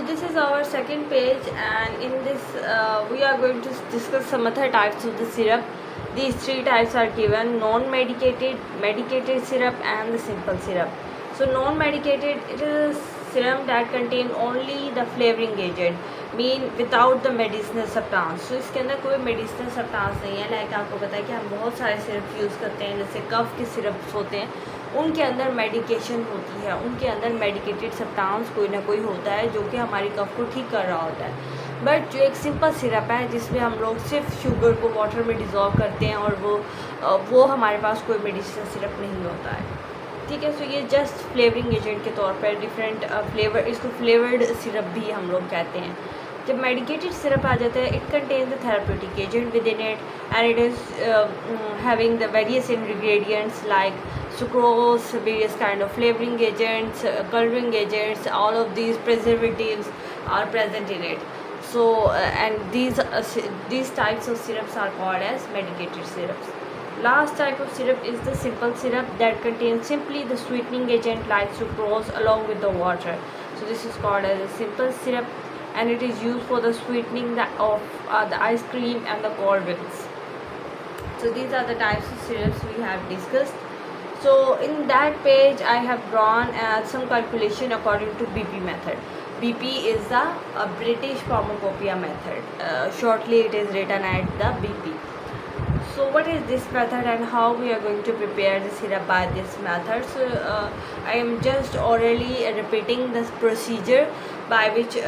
So this is our second page, and in this we are going to discuss some other types of the syrup. These three types are given: non-medicated, medicated syrup, and the simple syrup. So non-medicated, it is a syrup that contain only the flavoring agent, mean without the medicinal substance. So इसके अंदर कोई medicinal substance नहीं है. Like आपको पता है कि हम बहुत सारे सिरप यूज़ करते हैं, जैसे कफ के सिरप्स होते हैं, उनके अंदर मेडिकेशन होती है, उनके अंदर मेडिकेटेड सब्सटेंस कोई ना कोई होता है जो कि हमारी कफ को ठीक कर रहा होता है. बट जो एक सिंपल सिरप है जिसमें हम लोग सिर्फ शुगर को वाटर में डिज़ोल्व करते हैं और वो हमारे पास कोई मेडिसिनल सिरप नहीं होता है. ठीक है. सो ये जस्ट फ्लेवरिंग एजेंट के तौर पर डिफरेंट फ्लेवर, इसको फ्लेवर्ड सिरप भी हम लोग कहते हैं. जब मेडिकेटेड सिरप आ जाता है, it contain the therapeutic agent with in it, and it is having the various ingredients like sucrose, various kind of flavoring agents, coloring agents, all of these preservatives are present in it. So and these types of syrups are called as medicated syrups. Last type of syrup is the simple syrup that contains simply the sweetening agent like sucrose along with the water. So this is called as a simple syrup, and it is used for the sweetening of the ice cream and the cold drinks. So these are the types of syrups we have discussed. So in that page I have drawn some calculation according to BP method. BP is the British pharmacopoeia method. Shortly it is written at the BP. So what is this method and how we are going to prepare the syrup by this method? So I am just orally repeating this procedure by which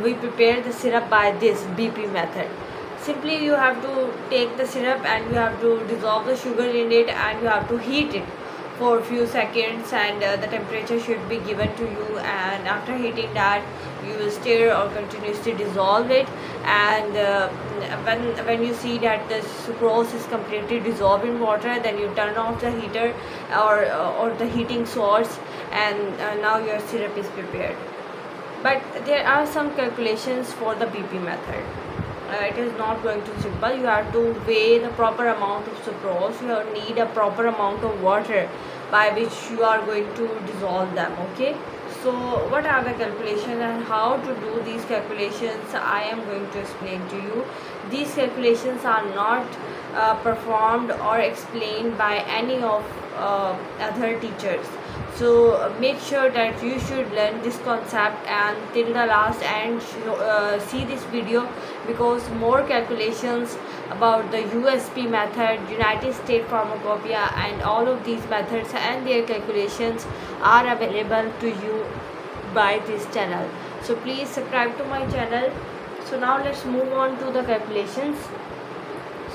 we prepare the syrup by this BP method. Simply you have to take the syrup and you have to dissolve the sugar in it, and you have to heat it for a few seconds, and the temperature should be given to you, and after heating that you will stir or continuously dissolve it, and when you see that the sucrose is completely dissolved in water, then you turn off the heater or the heating source, and now your syrup is prepared. But there are some calculations for the BP method. It is not going to simple. You have to weigh the proper amount of sucrose. You need a proper amount of water by which you are going to dissolve them. Okay. So what are the calculations and how to do these calculations, I am going to explain to you. These calculations are not performed or explained by any of other teachers. So make sure that you should learn this concept and till the last and see this video, because more calculations about the USP method, United States Pharmacopoeia, and all of these methods and their calculations are available to you by this channel. So please subscribe to my channel. So now let's move on to the calculations.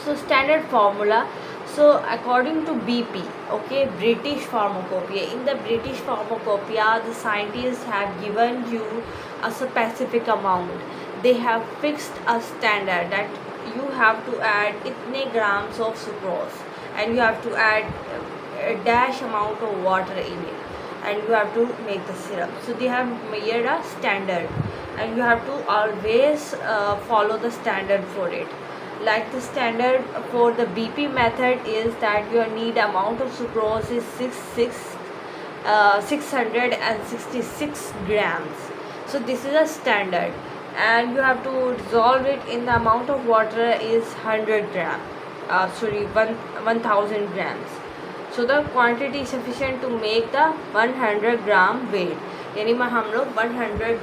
So standard formula. So according to BP, okay, British Pharmacopoeia, in the British Pharmacopoeia the scientists have given you a specific amount. They have fixed a standard that you have to add itne grams of sucrose, and you have to add a dash amount of water in it, and you have to make the syrup. So they have made a standard, and you have to always follow the standard for it. Like the standard for the BP method is that your need amount of sucrose is 666 grams. So this is a standard, and you have to dissolve it in the amount of water is 1000 grams. So the quantity is sufficient to make the 100 gram weight. यानी हम लोग 1000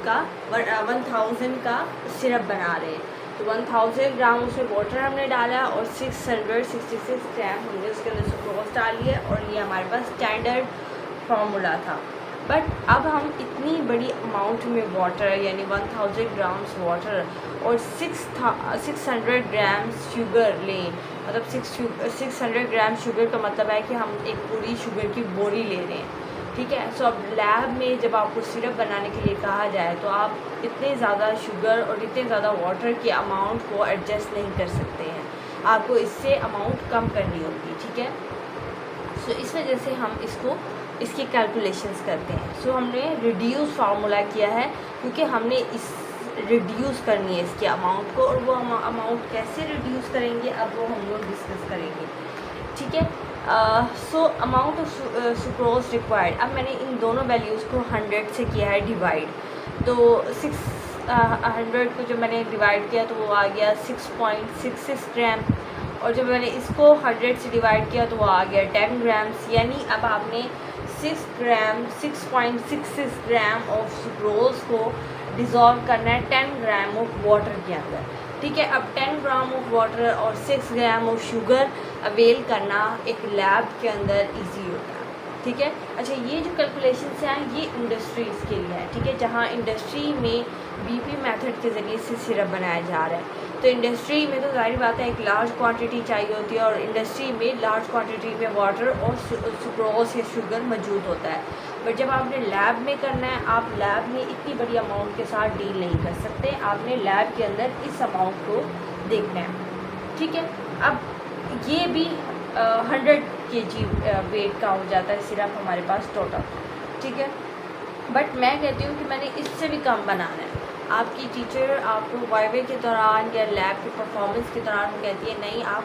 का syrup बना रहे हैं. तो 1000 ग्राम उसमें water हमने डाला और 666 ग्राम हमने उसके अंदर सुक्रोज डाली है, और ये हमारे पास स्टैंडर्ड फार्मूला था. बट अब हम इतनी बड़ी अमाउंट में वाटर, यानी 1000 ग्राम्स वाटर और 600 ग्राम्स शुगर लें. मतलब 600 ग्राम शुगर का मतलब है कि हम एक पूरी शुगर की बोरी ले रहे हैं. ठीक है. सो अब लैब में जब आपको सिरप बनाने के लिए कहा जाए तो आप इतने ज़्यादा शुगर और इतने ज़्यादा वाटर के अमाउंट को एडजस्ट नहीं कर सकते हैं. आपको इससे अमाउंट कम करनी होगी. ठीक है. सो इस वजह से हम इसकी कैलकुलेशंस करते हैं. सो हमने रिड्यूस फार्मूला किया है क्योंकि हमने इस रिड्यूस करनी है इसके अमाउंट को, और वो अमाउंट कैसे रिड्यूस करेंगे अब वो हम लोग डिस्कस करेंगे. ठीक है. So amount of sucrose required. अब मैंने इन दोनों वैल्यूज़ को 100 से किया है डिवाइड. तो 600 को जो मैंने डिवाइड किया तो वो आ गया 6.66 ग्राम, और जब मैंने इसको 100 से डिवाइड किया तो वो आ गया 10 ग्राम्स। यानी अब आपने 6.66 ग्राम ऑफ सुक्रोज को डिज़ोल्व करना है 10 ग्राम ऑफ वाटर के अंदर। ठीक है, अब 10 ग्राम ऑफ वाटर और 6 ग्राम ऑफ शुगर अवेल करना एक लैब के अंदर इजी होता है। ठीक है, अच्छा ये जो कैलकुलेशंस हैं ये इंडस्ट्रीज़ के लिए है। ठीक है, जहाँ इंडस्ट्री में बीपी मेथड के ज़रिए से सिरप बनाया जा रहा है, तो इंडस्ट्री में तो जाहिर बात है एक लार्ज क्वांटिटी चाहिए होती है, और इंडस्ट्री में लार्ज क्वांटिटी में वाटर और सुक्रोज या शुगर मौजूद होता है। बट जब आपने लैब में करना है, आप लैब में इतनी बड़ी अमाउंट के साथ डील नहीं कर सकते, आपने लैब के अंदर इस अमाउंट को देखना है। ठीक है, अब ये भी 100 kg वेट का हो जाता है सिरप हमारे पास टोटल। ठीक है, बट मैं कहती हूँ कि मैंने इससे भी कम बनाना है। आपकी टीचर आपको वाइवे के दौरान या लैब के परफॉर्मेंस के दौरान कहती है नहीं आप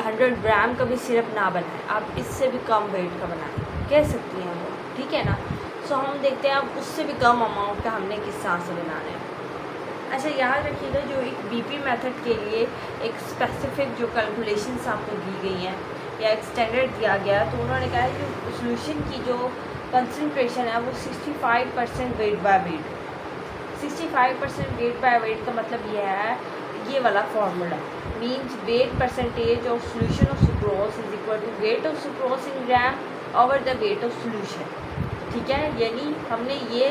100 ग्राम का भी सिरप ना बनाएं, आप इससे भी कम वेट का बनाएं, कह सकती हैं वो। ठीक है ना, सो हम देखते हैं अब उससे भी कम अमाउंट का हमने किस तरह से बनाना है। अच्छा याद रखिएगा, जो एक बीपी मेथड के लिए एक स्पेसिफिक जो कैलकुलेशंस आपको दी गई हैं या एक स्टैंडर्ड दिया गया, तो उन्होंने कहा है कि सोल्यूशन की जो कंसनट्रेशन है वो 65% weight by weight. 65% weight by weight का मतलब ये है, ये वाला formula means weight percentage of solution of sucrose is equal to weight of sucrose in gram over the weight of solution. ठीक है, यानी हमने ये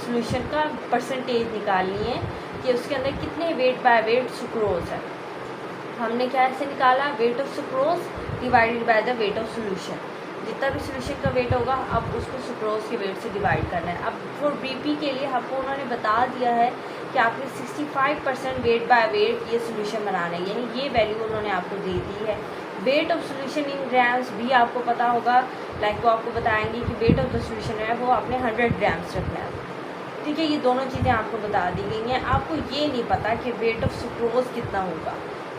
सोल्यूशन का परसेंटेज निकालनी है कि उसके अंदर कितने वेट बाय वेट सुक्रोज है। हमने क्या ऐसे निकाला, wait of sucrose divided by the weight of solution. जितना भी सोल्यूशन का वेट होगा अब उसको सुक्रोज के वेट से डिवाइड करना है। अब फॉर बीपी के लिए आपको उन्होंने बता दिया है कि आपने 65% वेट बाय वेट ये सोल्यूशन बनाना है, यानी ये वैल्यू उन्होंने आपको दे दी है। Wait of solution in grams भी आपको पता होगा, लाइक वो आपको बताएंगे कि वेट ऑफ द सोल्यूशन है वो आपने 100 ग्राम्स रखना है। ठीक है, ये दोनों चीज़ें आपको बता दी गई हैं। आपको ये नहीं पता कि वेट ऑफ सुक्रोज कितना होगा।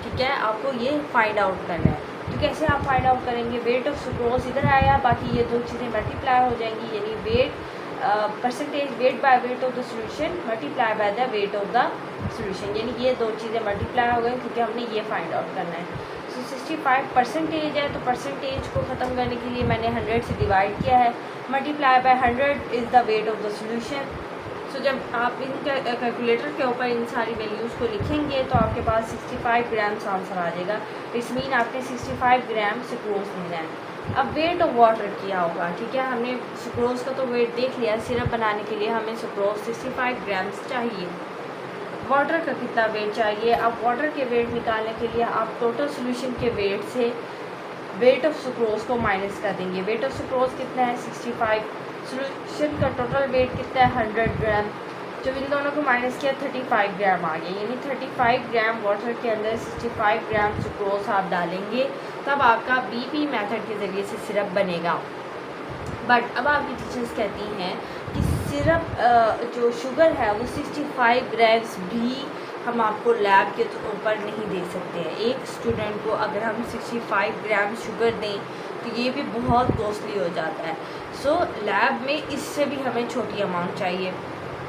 ठीक है, आपको ये फाइंड आउट करना है। तो कैसे आप फाइंड आउट करेंगे, वेट ऑफ सुक्रोज इधर आया, बाकी ये दो चीज़ें मल्टीप्लाई हो जाएंगी, यानी wait percentage wait by wait of the solution multiply by the weight of the solution, यानी ये दो चीज़ें मल्टीप्लाई हो गई क्योंकि हमने ये फाइंड आउट करना है। सो 65% है, तो परसेंटेज को ख़त्म करने के लिए मैंने 100 से डिवाइड किया है, multiply by 100 is the weight of the solution. So जब आप इन कैलकुलेटर के ऊपर इन सारी वैल्यूज़ को लिखेंगे तो आपके पास 65 ग्राम्स आंसर आ जाएगा। इस मीन आपने 65 ग्राम सुक्रोज लेना है। अब वेट ऑफ वाटर किया होगा। ठीक है, हमने सुक्रोज का तो वेट देख लिया, सिरप बनाने के लिए हमें सुक्रोज 65 ग्राम्स चाहिए। वाटर का कितना वेट चाहिए, अब वाटर के वेट निकालने के लिए आप टोटल सोल्यूशन के वेट से वेट ऑफ सुक्रोज को माइनस कर देंगे। वेट ऑफ सुक्रोज कितना है 65, सोल्यूशन का टोटल वेट कितना है 100 ग्राम, जब इन दोनों को माइनस किया 35 ग्राम आ गया, यानी 35 ग्राम वाटर के अंदर 65 ग्राम सुक्रोज आप डालेंगे, तब आपका बीपी मेथड के ज़रिए से सिरप बनेगा। बट अब आपकी टीचर्स कहती हैं कि सिरप जो शुगर है वो 65 ग्राम्स भी हम आपको लैब के ऊपर नहीं दे सकते हैं। एक स्टूडेंट को अगर हम 65 ग्राम शुगर दें तो ये भी बहुत कॉस्टली हो जाता है। सो लैब में इससे भी हमें छोटी अमाउंट चाहिए।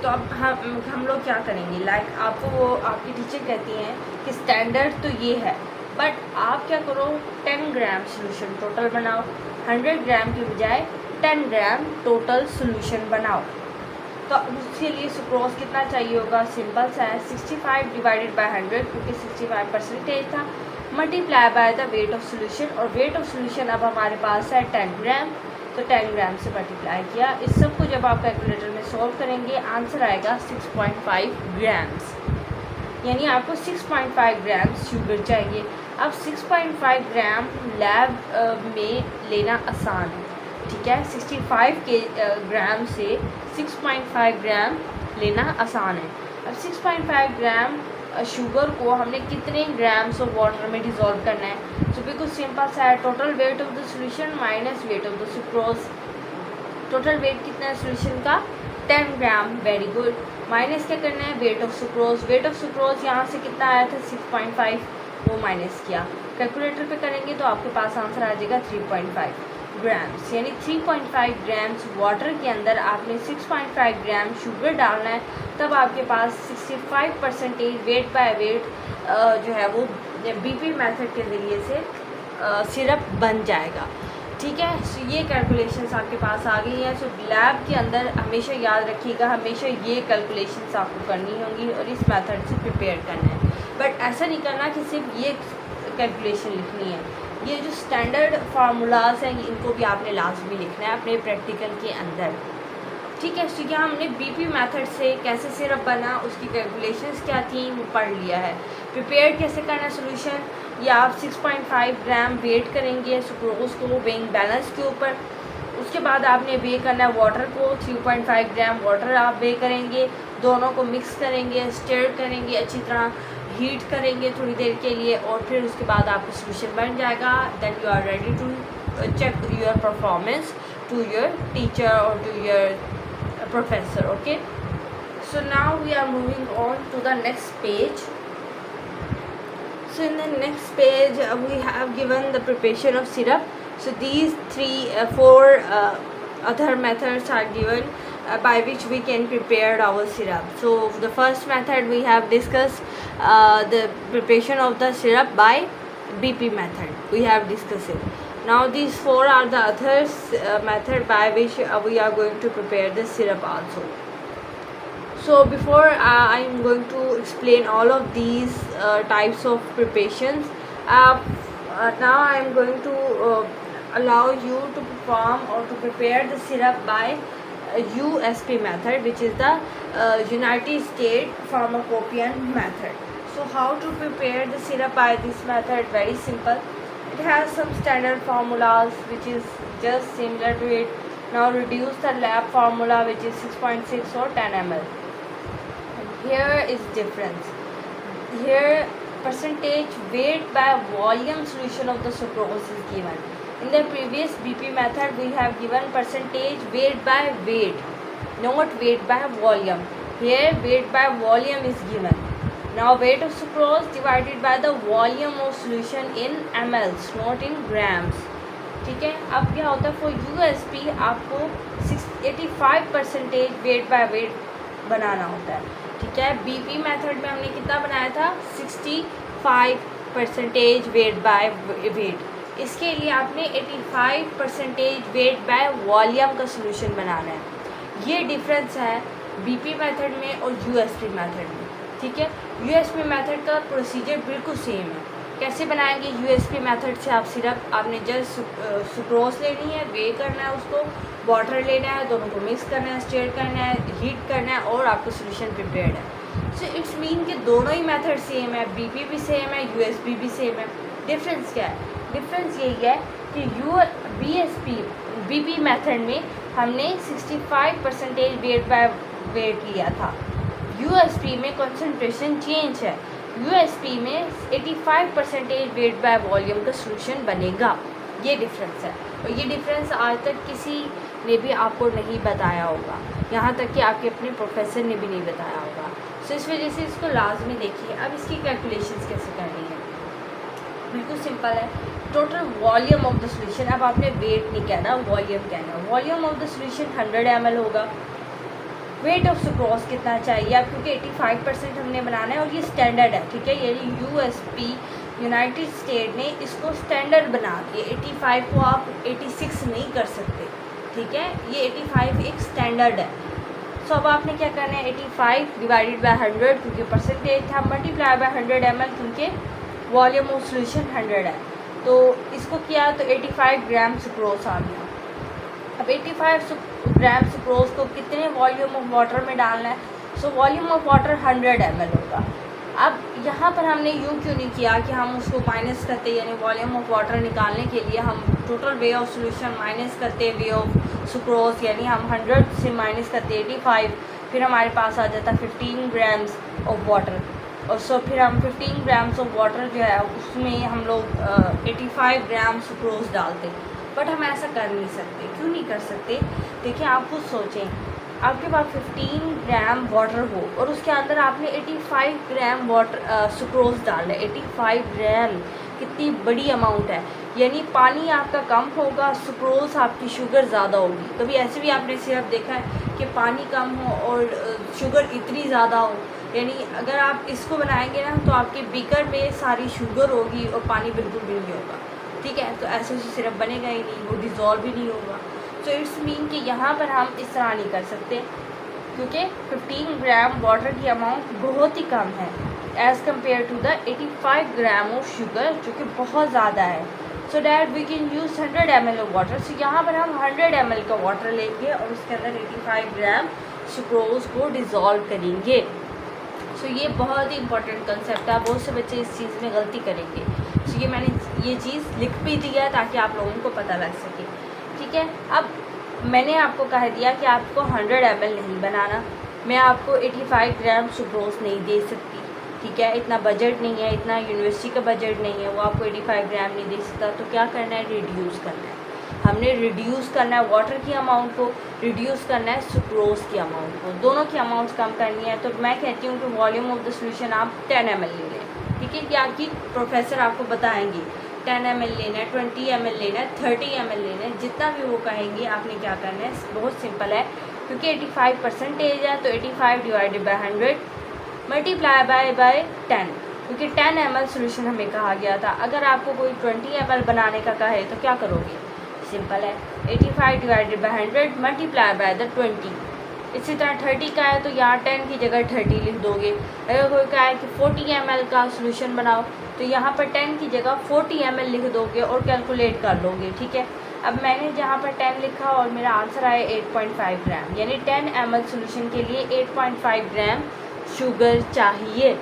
तो अब हम लोग क्या करेंगे, लाइक आपको वो आपकी टीचर कहती हैं कि स्टैंडर्ड तो ये है, बट आप क्या करो 10 ग्राम सोल्यूशन टोटल बनाओ, 100 ग्राम की बजाय 10 ग्राम टोटल सोल्यूशन बनाओ। तो उसके लिए सुक्रोज कितना चाहिए होगा, सिंपल सा है 65 डिवाइडेड बाय 100 क्योंकि 65 परसेंटेज था, multiply by the weight of solution, और वेट ऑफ सोल्यूशन अब हमारे पास है 10 ग्राम, तो 10 ग्राम से मल्टीप्लाई किया। इस सब को जब आप कैलकुलेटर में सॉल्व करेंगे आंसर आएगा 6.5 ग्राम्स, यानी आपको 6.5 ग्राम्स शुगर चाहिए। अब 6.5 ग्राम लैब में लेना आसान है। ठीक है, 65 ग्राम से 6.5 ग्राम लेना आसान है। अब 6.5 ग्राम शुगर को हमने कितने ग्राम्स ऑफ वाटर में डिज़ोल्व करना है, तो बिल्कुल सिंपल सा है, total weight of the solution minus weight of the sucrose. Total weight कितना है सॉल्यूशन का 10 ग्राम, वेरी गुड। माइनस क्या करना है, wait of sucrose. Wait of sucrose यहाँ से कितना आया था 6.5, वो माइनस किया, कैलकुलेटर पे करेंगे तो आपके पास आंसर आ जाएगा 3.5। ग्राम्स, यानी 3.5 ग्राम्स वाटर के अंदर आपने 6.5 ग्राम शुगर डालना है, तब आपके पास 65% वेट बाय वेट जो है वो बीपी मेथड के ज़रिए से सिरप बन जाएगा। ठीक है, सो ये कैलकुलेशंस आपके पास आ गई हैं। सो लैब के अंदर हमेशा याद रखिएगा, हमेशा ये कैलकुलेशंस आपको करनी होंगी और इस मेथड से प्रिपेयर करना है। बट ऐसा नहीं करना कि सिर्फ ये कैलकुलेशन लिखनी है, ये जो स्टैंडर्ड फार्मूलाज हैं इनको भी आपने लाजमी लिखना है अपने प्रैक्टिकल के अंदर। ठीक है, सो यहाँ हमने बीपी मेथड से कैसे सिरप बना, उसकी कैलकुलेशंस क्या थी वो पढ़ लिया है। प्रिपेयर कैसे करना सोल्यूशन, या आप 6.5 ग्राम वेट करेंगे सुक्रोज को वेइंग बैलेंस के ऊपर, उसके बाद आपने वे करना है वाटर को, 3.5 ग्राम वाटर आप वे करेंगे, दोनों को मिक्स करेंगे, स्टर करेंगे, अच्छी तरह हीट करेंगे थोड़ी देर के लिए, और फिर उसके बाद आपका सोल्यूशन बन जाएगा। Then you are ready to check your performance to your teacher और to your professor. Okay, so now we are moving on to the next page. So in the next page we have given the preparation of syrup. So these four other methods are given by which we can prepare our syrup. So the first method we have discussed, the preparation of the syrup by BP method, we have discussed it. Now these four are the others method by which we are going to prepare the syrup also. So before I am going to explain all of these types of preparations, now I am going to allow you to perform or to prepare the syrup by USP method, which is the United States Pharmacopoeian method. So how to prepare the syrup by this method? Very simple. It has some standard formulas which is just similar to it. Now reduce the lab formula which is 6.6 or 10 ml. And here is difference. Here percentage weight by volume solution of the sucrose is given. In the previous BP method we have given percentage weight by weight, not weight by volume. Here weight by volume is given. Now weight of sucrose divided by the volume of solution in mls, not in grams. ठीक है, अब क्या होता है for USP आपको 85% wait by wait बनाना होता है। ठीक है, BP मेथड में हमने कितना बनाया था 65% वेट बाय वेट। इसके लिए आपने 85% वेट बाय वॉल्यूम का सोल्यूशन बनाना है। ये डिफरेंस है BP मेथड में और USP मेथड में। ठीक है, USP मेथड का प्रोसीजर बिल्कुल सेम है। कैसे बनाएंगे USP मेथड से आप सिरप, आपने जस्ट सुक्रोज लेनी है, वे करना है उसको, वाटर लेना है, दोनों को मिक्स करना है, स्टर करना है, हीट करना है और आपका सोल्यूशन प्रिपेयर्ड है। सो इट्स मीन कि दोनों ही मेथड सेम है, BP भी सेम है, USP भी सेम है। डिफरेंस क्या है? डिफरेंस यही है कि BP मेथड में हमने 65% वेट बाय वेट लिया था, USP में कंसंट्रेशन चेंज है, USP में 85% वेट बाय वॉल्यूम का सोल्यूशन बनेगा। ये डिफरेंस है, और ये डिफरेंस आज तक किसी ने भी आपको नहीं बताया होगा, यहाँ तक कि आपके अपने प्रोफेसर ने भी नहीं बताया होगा। सो इस वजह से इसको लाजमी देखिए। अब इसकी कैलकुलेशंस कैसे करनी है, बिल्कुल सिंपल है। Total volume of the solution, अब आपने वेट नहीं कहना, वॉल्यूम कहना। Volume of the solution 100 ml होगा। वेट ऑफ सुक्रोज कितना चाहिए आप, क्योंकि 85% हमने बनाना है और ये स्टैंडर्ड है। ठीक है, यानी USP यूनाइटेड स्टेट ने इसको स्टैंडर्ड बना के 85 को आप 86 नहीं कर सकते। ठीक है, ये 85 एक स्टैंडर्ड है। सो अब आपने क्या करना है, 85 डिवाइडेड बाय 100, क्योंकि परसेंटेज था, मल्टीप्लाई बाय 100 ml, क्योंकि वॉल्यूम ऑफ सोल्यूशन 100 है। तो इसको किया तो 85 ग्राम सुक्रोज आ गया। अब 85 ग्राम सुक्रोज को कितने वॉल्यूम ऑफ वाटर में डालना है? So volume of water 100 ml होगा। अब यहाँ पर हमने यूँ क्यों नहीं किया कि हम उसको माइनस करते, यानी वॉल्यूम ऑफ वाटर निकालने के लिए हम total way of solution minus करते वे ऑफ सुक्रोज, यानी हम 100 से माइनस करते 85, फिर हमारे पास आ जाता 15 ग्राम्स ऑफ वाटर। और सो फिर हम 15 ग्राम्स ऑफ वाटर जो है उसमें हम लोग 85 ग्राम सुक्रोज डालते। बट हम ऐसा कर नहीं सकते। क्यों नहीं कर सकते? देखिए, आप खुद सोचें, आपके पास 15 ग्राम वाटर हो और उसके अंदर आपने 85 ग्राम वाटर सुक्रोज डालना है। 85 ग्राम कितनी बड़ी अमाउंट है, यानी पानी आपका कम होगा, सुक्रोज आपकी शुगर ज़्यादा होगी। कभी ऐसे भी आपने सिर्फ देखा है कि पानी कम हो और शुगर इतनी ज़्यादा हो, यानी अगर आप इसको बनाएंगे ना तो आपके बीकर में सारी शुगर होगी और पानी बिल्कुल भी नहीं होगा, ठीक है। तो ऐसे सिरप बनेगा ही नहीं, वो डिज़ोल्व भी नहीं होगा। तो इट्स मीन कि यहाँ पर हम इस तरह नहीं कर सकते, क्योंकि 15 ग्राम वाटर की अमाउंट बहुत ही कम है as compare to the 85 gram of sugar, जो कि बहुत ज़्यादा है। So that we can use 100 ml of water. So यहाँ पर हम 100 ml का वाटर लेंगे और उसके अंदर 85 ग्राम सुक्रोज को डिज़ोल्व करेंगे। सो ये बहुत ही इंपॉर्टेंट कंसेप्ट है, बहुत से बच्चे इस चीज़ में गलती करेंगे। सो ये मैंने ये चीज़ लिख भी दिया है ताकि आप लोगों को पता लग सके, ठीक है। अब मैंने आपको कह दिया कि आपको 100 ml नहीं बनाना, मैं आपको 85 ग्राम सुक्रोज नहीं दे सकती, ठीक है। इतना बजट नहीं है, इतना यूनिवर्सिटी का बजट नहीं है, वो आपको 85 ग्राम नहीं दे सकता। तो क्या करना है, रिड्यूस करना है। हमने रिड्यूस करना है वाटर की अमाउंट को, रिड्यूस करना है सुक्रोज की अमाउंट को, दोनों की अमाउंट कम करनी है। तो मैं कहती हूँ कि वॉल्यूम ऑफ द सोल्यूशन आप 10 ml ले लें, ठीक है। कि आपकी प्रोफेसर आपको बताएंगे 10 ml लेना है, 20 ml लेना है, 30 ml लेना है, जितना भी वो कहेंगे आपने क्या करना है। बहुत सिंपल है, क्योंकि 85% है तो 85 डिवाइडेड बाई 100 मल्टीप्लाई बाय 10, क्योंकि 10 ml सोल्यूशन हमें कहा गया था। अगर आपको कोई 20 ml बनाने का कहे तो क्या करोगे, सिंपल है, 85 divided by 100 multiply by the 20। इसी तरह 30 का है तो यहाँ 10 की जगह 30 लिख दोगे। अगर कोई कहा है कि 40 ml का सोल्यूशन बनाओ तो यहाँ पर 10 की जगह 40 ml लिख दोगे और कैलकुलेट कर लोगे, ठीक है। अब मैंने जहाँ पर 10 लिखा और मेरा आंसर आया 8.5 ग्राम, यानी 10 ml सोल्यूशन के लिए 8.5 ग्राम शुगर चाहिए।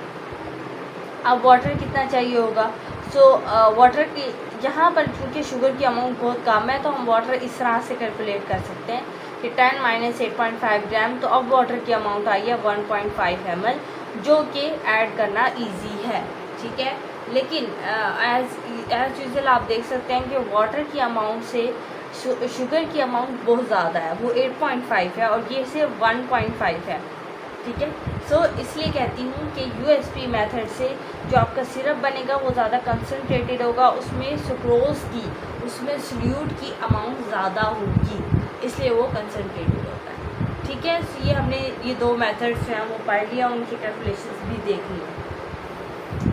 अब वाटर कितना चाहिए होगा, सो वाटर की यहाँ पर क्योंकि शुगर की अमाउंट बहुत कम है तो हम वाटर इस तरह से कैलकुलेट कर सकते हैं कि 10 माइनस 8.5 ग्राम। तो अब वाटर की अमाउंट आई है 1.5 ml, जो कि ऐड करना इजी है, ठीक है। लेकिन एज यूजुअल आप देख सकते हैं कि वाटर की अमाउंट से शुगर की अमाउंट बहुत ज़्यादा है, वो 8.5 है और ये सिर्फ 1.5 है, ठीक है। सो इसलिए कहती हूँ कि यूएसपी मेथड से जो आपका सिरप बनेगा वो ज़्यादा कंसनट्रेटेड होगा, उसमें सुक्रोज की, उसमें सल्यूट की अमाउंट ज़्यादा होगी, इसलिए वो कंसनट्रेटेड होता है, ठीक है। सो ये हमने ये दो मेथड्स हैं वो पढ़ लिया, उनकी कैलकुलेशंस भी देख लिए।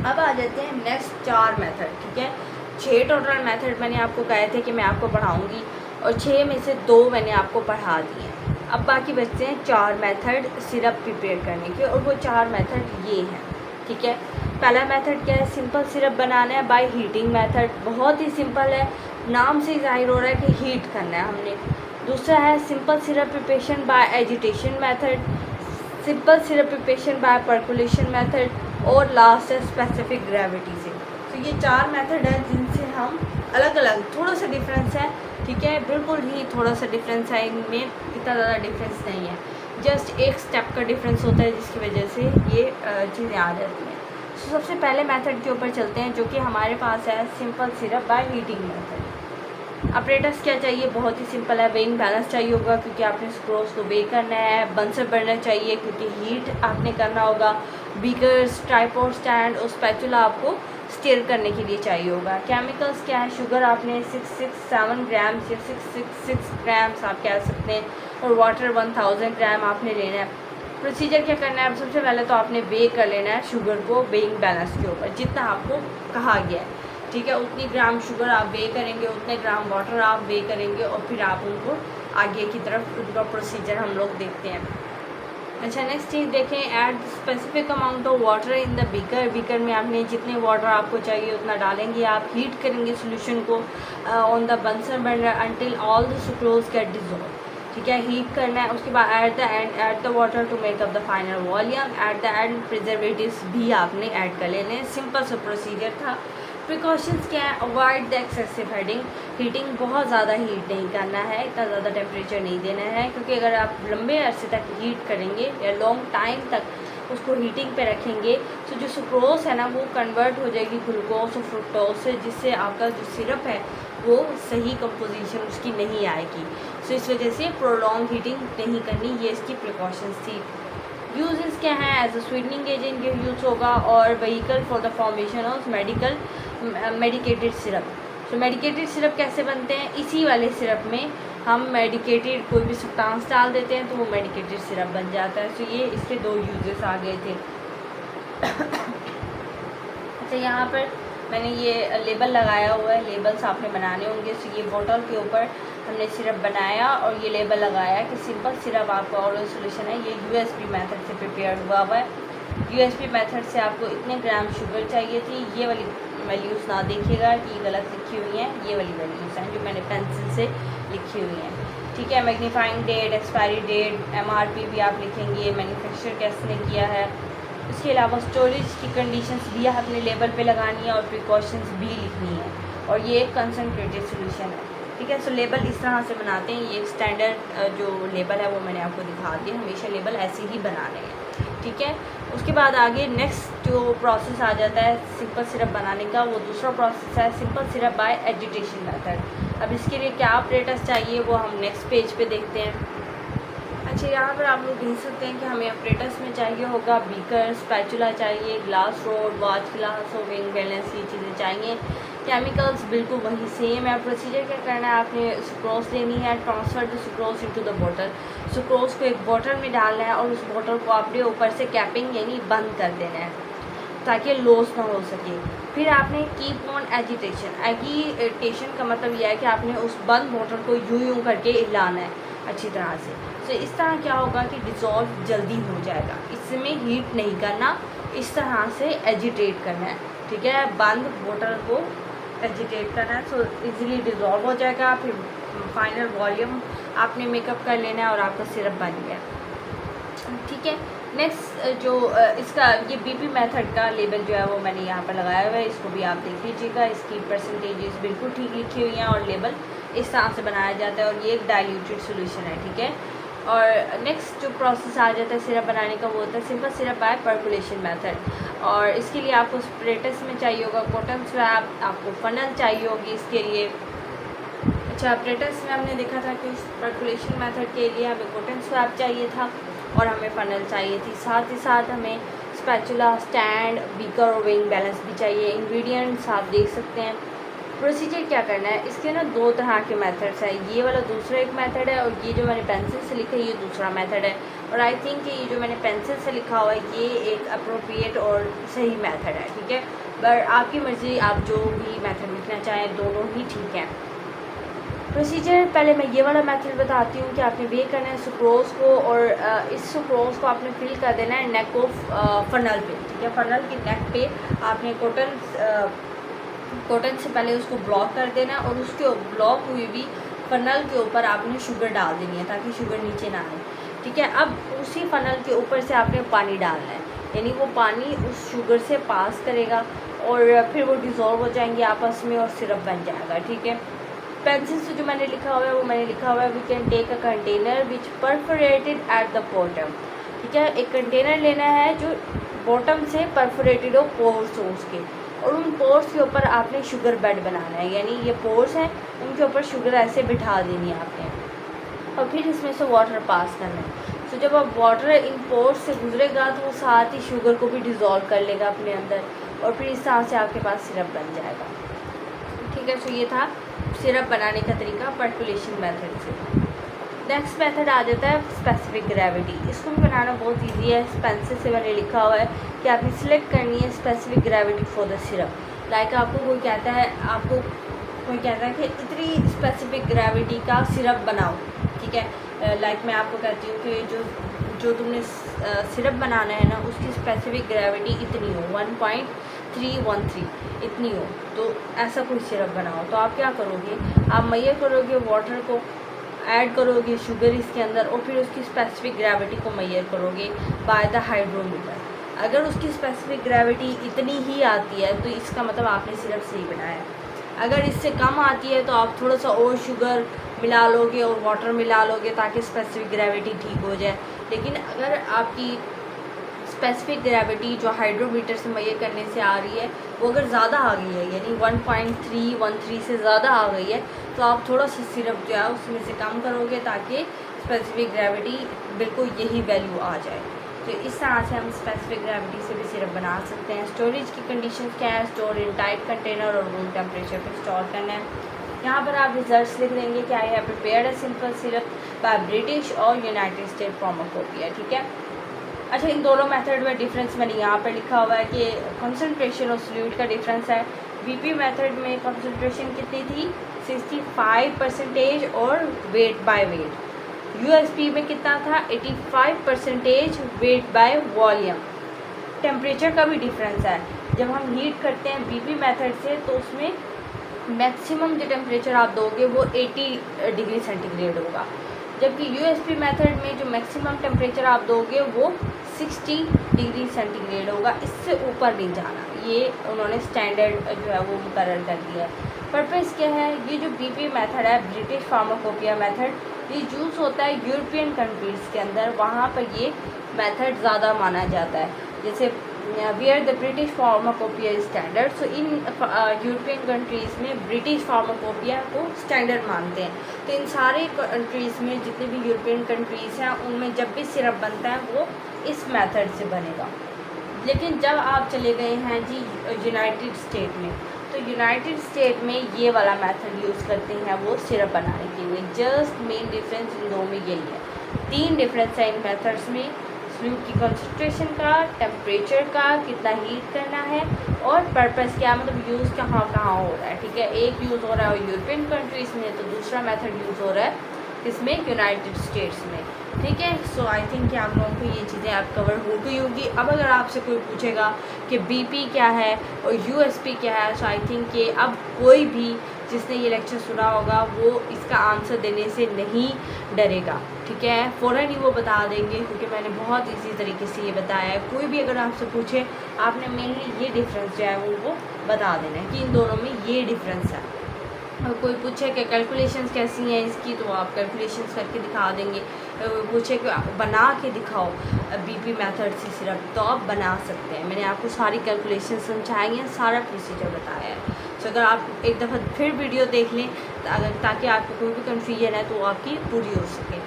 अब आ जाते हैं नेक्स्ट 4 मेथड, ठीक है। 6 टोटल मेथड मैंने आपको कहे थे कि मैं आपको पढ़ाऊँगी और 6 में से 2 मैंने आपको पढ़ा दिए। अब बाकी बचते हैं 4 मेथड सिरप प्रिपेयर करने के, और वो 4 मेथड ये हैं, ठीक है। पहला मेथड क्या है, सिंपल सिरप बनाना है बाय हीटिंग मेथड, बहुत ही सिंपल है, नाम से जाहिर हो रहा है कि हीट करना है हमने। दूसरा है simple syrup preparation bye agitation method, simple syrup preparation bye percolation method, और लास्ट है स्पेसिफिक ग्रेविटी से। तो ये 4 मेथड है जिनसे हम अलग अलग, थोड़ा सा डिफरेंस है, ठीक है, बिल्कुल ही थोड़ा सा डिफरेंस है, इनमें इतना ज़्यादा डिफरेंस नहीं है, जस्ट एक स्टेप का डिफरेंस होता है जिसकी वजह से ये चीज़ें आ जाती हैं। तो सबसे पहले मेथड के ऊपर चलते हैं जो कि हमारे पास है simple syrup by heating method. Apparatus क्या चाहिए, बहुत ही सिंपल है, वेइंग बैलेंस चाहिए होगा क्योंकि आपने सुक्रोज को वे करना है, बंसर बर्नर चाहिए क्योंकि हीट आपने करना होगा, बीकर्स, ट्राइपॉड स्टैंड और स्पैचुला आपको स्टीयर करने के लिए चाहिए होगा। केमिकल्स क्या है, शुगर आपने 667 ग्राम या 666 ग्राम्स आप कह सकते हैं, और वाटर 1000 ग्राम आपने लेना है। प्रोसीजर क्या करना है, सबसे पहले तो आपने वे कर लेना है शुगर को वेइंग बैलेंस के ऊपर, जितना आपको कहा गया है, ठीक है, उतनी ग्राम शुगर आप वे करेंगे, उतने ग्राम वाटर आप वे करेंगे, और फिर आप उनको आगे की तरफ उनका प्रोसीजर हम लोग देखते हैं। अच्छा, नेक्स्ट चीज़ देखें, add specific amount of water in the beaker. Beaker में आपने जितने वाटर आपको चाहिए उतना डालेंगे, आप हीट करेंगे सोल्यूशन को on the bunsen burner until all the sucrose get dissolve, ठीक है, हीट करना है। उसके बाद at the end add the water to make up the final volume, at the end preservatives भी आपने ऐड कर लेने। सिंपल सा प्रोसीजर था। प्रिकॉशंस क्या है, अवॉइड द एक्सेसिव हीटिंग बहुत ज़्यादा हीट नहीं करना है, इतना ज़्यादा टेम्परेचर नहीं देना है, क्योंकि अगर आप लंबे अरसे तक हीट करेंगे या लॉन्ग टाइम तक उसको हीटिंग पे रखेंगे तो जो सुक्रोज है ना वो कन्वर्ट हो जाएगी ग्लूकोज और फ्रुक्टोज से, जिससे आपका जो सिरप है वो सही कंपोजिशन उसकी नहीं आएगी। सो इस वजह से प्रोलॉन्ग हीटिंग नहीं करनी, ये इसकी प्रिकॉशंस थी। यूजेस क्या हैं, एज अ स्वीटनिंग एजेंट ये यूज़ होगा, और vehicle for the formation of medical medicated syrup. तो मेडिकेटेड सिरप कैसे बनते हैं, इसी वाले सिरप में हम मेडिकेटेड कोई भी सब्सटेंस डाल देते हैं तो वो मेडिकेटेड सिरप बन जाता है। तो ये इसके 2 यूजेस आ गए थे। अच्छा, यहाँ पर मैंने ये लेबल लगाया हुआ है, लेबल्स आपने बनाने होंगे। तो ये बोतल के ऊपर हमने सिरप बनाया और ये लेबल लगाया कि सिंपल सिरप आपका ओरल सोल्यूशन है। ये यूएसपी मेथड से प्रिपेयर हुआ है। यूएसपी मेथड से आपको इतने ग्राम शुगर चाहिए थी। ये वाली वैल्यूज़ ना देखिएगा कि गलत लिखी हुई हैं, ये वाली वैल्यूज़ हैं जो मैंने पेंसिल से लिखी हुई हैं, ठीक है। Magnifying date, expiry date, MRP भी आप लिखेंगे, मैन्युफैक्चर किसने किया है। इसके अलावा स्टोरेज की कंडीशंस भी आपने लेबल पे लगानी है और प्रिकॉशंस भी लिखनी है। और ये एक कंसनट्रेटेड सोल्यूशन है, ठीक है। सो लेबल इस तरह से बनाते हैं। ये एक स्टैंडर्ड जो लेबल है वो मैंने आपको दिखा दिया। हमेशा लेबल ऐसे ही बनाने हैं, ठीक है। उसके बाद आगे नेक्स्ट जो प्रोसेस आ जाता है सिंपल सिरप बनाने का, वो दूसरा प्रोसेस है simple syrup by agitation method. अब इसके लिए क्या अपरेटस चाहिए वो हम नेक्स्ट पेज पे देखते हैं। अच्छा, यहाँ पर आप लोग देख सकते हैं कि हमें अपरेटस में चाहिए होगा बीकर, स्पैचुला चाहिए, ग्लास रोड, वॉच ग्लास और विंग बैलेंस, ये चीज़ें चाहिए। केमिकल्स बिल्कुल वही सेम है। प्रोसीजर क्या करना है, आपने सुक्रोज लेनी है, transfer the sucrose into the बोतल। सुक्रोज को एक बोतल में डालना है और उस बोतल को आपने ऊपर से कैपिंग यानी बंद कर देना है ताकि लॉस ना हो सके। फिर आपने कीप ऑन एजिटेशन। एजिटेशन का मतलब यह है कि आपने उस बंद बोतल को यूं करके हिलाना है अच्छी तरह से। तो इस तरह क्या होगा कि डिज़ोल्व जल्दी हो जाएगा। इसमें हीट नहीं करना, इस तरह से एजिटेट करना है, ठीक है। बंद बोतल को एजिटेट करना है, सो इजीली डिज़ोल्व हो जाएगा। फिर फाइनल वॉल्यूम आपने मेकअप कर लेना है और आपका सिरप बन गया, ठीक है। नेक्स्ट जो इसका ये बीपी मेथड का लेबल जो है वो मैंने यहाँ पर लगाया हुआ है, इसको भी आप देख लीजिएगा। इसकी परसेंटेजेस बिल्कुल ठीक लिखी हुई हैं और लेबल इस तरह से बनाया जाता है। और ये एक डाइल्यूटेड सोल्यूशन है, ठीक है। और नेक्स्ट जो प्रोसेस आ जाता है सिरप बनाने का वो होता है simple syrup by percolation method. और इसके लिए आपको स्प्रेटस में चाहिए होगा कॉटन स्वैप, आपको फनल चाहिए होगी इसके लिए। अच्छा, अपरेटस में हमने देखा था कि पर्कुलेशन मेथड के लिए हमें कॉटन स्वैप चाहिए था और हमें फनल चाहिए थी। साथ ही साथ हमें स्पैचुला, स्टैंड, बीकर और विंग बैलेंस भी चाहिए। इंग्रेडिएंट्स आप देख सकते हैं। प्रोसीजर क्या करना है, इसके ना 2 तरह के मेथड्स हैं। ये वाला दूसरा एक मेथड है और ये जो मैंने पेंसिल से लिखा है ये दूसरा मेथड है। और आई थिंक ये जो मैंने पेंसिल से लिखा हुआ है ये एक अप्रोप्रिएट और सही मेथड है, ठीक है। पर आपकी मर्ज़ी, आप जो भी मेथड लिखना चाहें, दोनों ही ठीक हैं। प्रोसीजर पहले मैं ये वाला मेथड बताती हूँ कि आपने वे करना है सुक्रोज को और इस सुक्रोज को आपने फिल कर देना है नेक ऑफ फनल पे, ठीक है। फनल की नेक पे आपने कॉटन से पहले उसको ब्लॉक कर देना है और उसके ब्लॉक हुई भी फनल के ऊपर आपने शुगर डाल देनी है ताकि शुगर नीचे ना आए, ठीक है। अब उसी फनल के ऊपर से आपने पानी डालना है, यानी वो पानी उस शुगर से पास करेगा और फिर वो डिज़ोल्व हो जाएंगे आपस में और सिरप बन जाएगा, ठीक है। पेंसिल से जो मैंने लिखा हुआ है वो मैंने लिखा हुआ है we can take a container which perforated at the bottom, ठीक है। एक कंटेनर लेना है जो बॉटम से परफोरेटेड हो पोर्स हो उसके, और उन पोर्स के ऊपर आपने शुगर बेड बनाना है, यानी ये पोर्स हैं उनके ऊपर शुगर ऐसे बिठा देनी है आपने और फिर इसमें से वाटर पास करना है। तो जब आप वाटर इन पोर्स से गुजरेगा तो वो साथ ही शुगर को भी डिज़ोल्व कर लेगा अपने अंदर और फिर इस तरह से आपके पास सिरप बन जाएगा, ठीक है। तो ये था सिरप बनाने का तरीका पर्कुलेशन मेथड से। नेक्स्ट मेथड आ जाता है स्पेसिफिक ग्रेविटी। इसको भी बनाना बहुत इजी है। पेंसिल से मैंने लिखा हुआ है कि आपने सिलेक्ट करनी है specific gravity for the syrup. Like आपको कोई कहता है कि इतनी स्पेसिफिक ग्रेविटी का सिरप बनाओ, ठीक है। लाइक मैं आपको कहती हूँ कि जो तुमने सिरप बनाना है ना उसकी स्पेसिफिक ग्रेविटी इतनी हो 1.313 इतनी हो, तो ऐसा कोई सिरप बनाओ। तो आप क्या करोगे, आप मेजर करोगे वाटर को, ऐड करोगे शुगर इसके अंदर और फिर उसकी स्पेसिफिक ग्रेविटी को मेजर करोगे बाय द हाइड्रोमीटर। अगर उसकी स्पेसिफिक ग्रेविटी इतनी ही आती है तो इसका मतलब आपने सिरप सही बनाया है। अगर इससे कम आती है तो आप थोड़ा सा और शुगर मिला लोगे और वाटर मिला लोगे ताकि स्पेसिफिक ग्रेविटी ठीक हो जाए। लेकिन अगर आपकी स्पेसिफिक ग्रेविटी जो हाइड्रोमीटर से मेजर करने से आ रही है वो अगर ज़्यादा आ गई है, यानी 1.313 से ज़्यादा आ गई है, तो आप थोड़ा सा सिरप जो है उसमें से कम करोगे ताकि स्पेसिफिक ग्रेविटी बिल्कुल यही वैल्यू आ जाए, तो इस तरह से हम स्पेसिफिक ग्रेविटी से भी सिरप बना सकते हैं। स्टोरेज की कंडीशन क्या है, स्टोर इन टाइट कंटेनर और रूम टेम्परेचर पर स्टोर करना है। यहाँ पर आप रिजल्ट्स लिख देंगे क्या है, prepared a simple syrup by British और यूनाइटेड स्टेट फार्माकोपिया, ठीक है। अच्छा, इन दोनों मेथड में डिफरेंस मैंने यहाँ पर लिखा हुआ है कि कंसंट्रेशन और सॉल्यूट का डिफरेंस है। बीपी मेथड में कंसंट्रेशन कितनी थी, 65% और वेट बाय वेट। यूएसपी में कितना था, 85% वेट बाय वॉल्यूम। टेम्परेचर का भी डिफरेंस है। जब हम हीट करते हैं बीपी मेथड से तो उसमें मैक्सिमम जो टेम्परेचर आप दोगे वो 80 डिग्री सेंटीग्रेड होगा, जबकि यूएसपी मेथड में जो मैक्सिमम टेम्परेचर आप दोगे वो 60 डिग्री सेंटीग्रेड होगा, इससे ऊपर नहीं जाना। ये उन्होंने स्टैंडर्ड जो है वो मुकर्रर कर दिया है। पर्पस क्या है, ये जो बीपी मेथड है, ब्रिटिश फार्माकोपिया मेथड, ये यूज़ होता है यूरोपियन कंट्रीज़ के अंदर, वहाँ पर ये मेथड ज़्यादा माना जाता है। जैसे where the British pharmacopoeia standard, so in European countries में ब्रिटिश फार्माकोपिया को स्टैंडर्ड मानते हैं। तो इन सारे कंट्रीज़ में जितने भी यूरोपियन कंट्रीज़ हैं उनमें जब भी सिरप बनता है वो इस मेथड से बनेगा। लेकिन जब आप चले गए हैं जी यूनाइटेड स्टेट में, तो यूनाइटेड स्टेट में ये वाला मेथड यूज़ करते हैं वो सिरप बनाने के लिए। जस्ट मेन डिफरेंस इन दो में यही है। 3 डिफरेंस है इन मेथड्स में, फ्लूइड की कंसंट्रेशन का, टेम्परेचर का, कितना हीट करना है, और पर्पस क्या, मतलब यूज़ कहाँ कहाँ हो रहा है, ठीक है। एक यूज़ हो रहा है यूरोपियन कंट्रीज़ में, तो दूसरा मेथड यूज़ हो रहा है इसमें यूनाइटेड स्टेट्स में, ठीक है। सो आई थिंक कि आप लोगों को ये चीज़ें आप कवर हो गई होगी। अब अगर आपसे कोई पूछेगा कि बीपी क्या है और यूएसपी क्या है, सो आई थिंक कि अब कोई भी जिसने ये लेक्चर सुना होगा वो इसका आंसर देने से नहीं डरेगा, ठीक है। फ़ौरन ही वो बता देंगे, क्योंकि मैंने बहुत इजी तरीके से ये बताया है। कोई भी अगर आपसे पूछे, आपने मेनली ये डिफरेंस जो है वो बता देना है कि इन दोनों में ये डिफरेंस है। और कोई पूछे कि कैलकुलेशंस कैसी हैं इसकी, तो आप कैलकुलेशंस करके दिखा देंगे। पूछे कि बना के दिखाओ बीपी मेथड से सिरप, तो आप बना सकते हैं। मैंने आपको सारी कैलकुलेशन समझाई हैं, सारा प्रोसीजर बताया है। तो अगर आप एक दफ़ा फिर वीडियो देख लें ताकि आपको कोई भी कन्फ्यूजन है तो आपकी पूरी हो सके,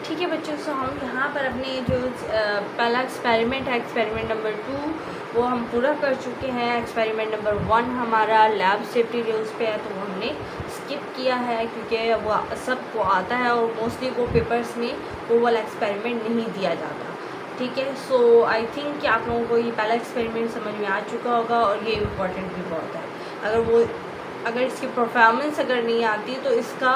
ठीक है बच्चों। सो हम यहाँ पर अपने जो पहला एक्सपेरिमेंट है, एक्सपेरिमेंट नंबर 2, वो हम पूरा कर चुके हैं। एक्सपेरिमेंट नंबर 1 हमारा लैब सेफ्टी रूल्स पे है, तो वो हमने स्किप किया है क्योंकि वो सबको आता है और मोस्टली वो पेपर्स में वो वाला एक्सपेरिमेंट नहीं दिया जाता, ठीक है। सो आई थिंक कि आप लोगों को ये पहला एक्सपेरिमेंट समझ में आ चुका होगा और ये इम्पोर्टेंट भी बहुत है। अगर इसकी परफॉर्मेंस अगर नहीं आती तो इसका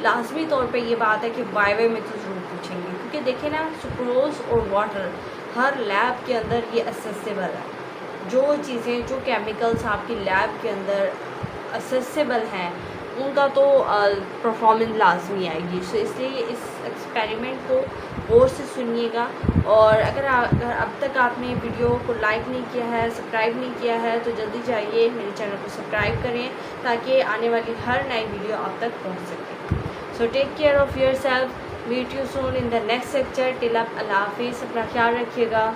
लाजमी तौर पे ये बात है कि वाइवे में तो ज़रूर पूछेंगे, क्योंकि देखें ना, सुक्रोज और वाटर हर लैब के अंदर ये असेसेबल है। जो चीज़ें, जो केमिकल्स आपकी लैब के अंदर असेसेबल हैं उनका तो परफॉर्मेंस लाजमी आएगी। सो इसलिए इस एक्सपेरिमेंट को गौर से सुनिएगा। और अगर अब तक आपने वीडियो को लाइक नहीं किया है, सब्सक्राइब नहीं किया है, तो जल्दी जाइए मेरे चैनल को सब्सक्राइब करें ताकि आने वाली हर नई वीडियो आप तक पहुंच सके। So take care of your self, meet you soon in the next lecture. Till up, अल्लाह हाफिज़, अपना ख्याल रखिएगा।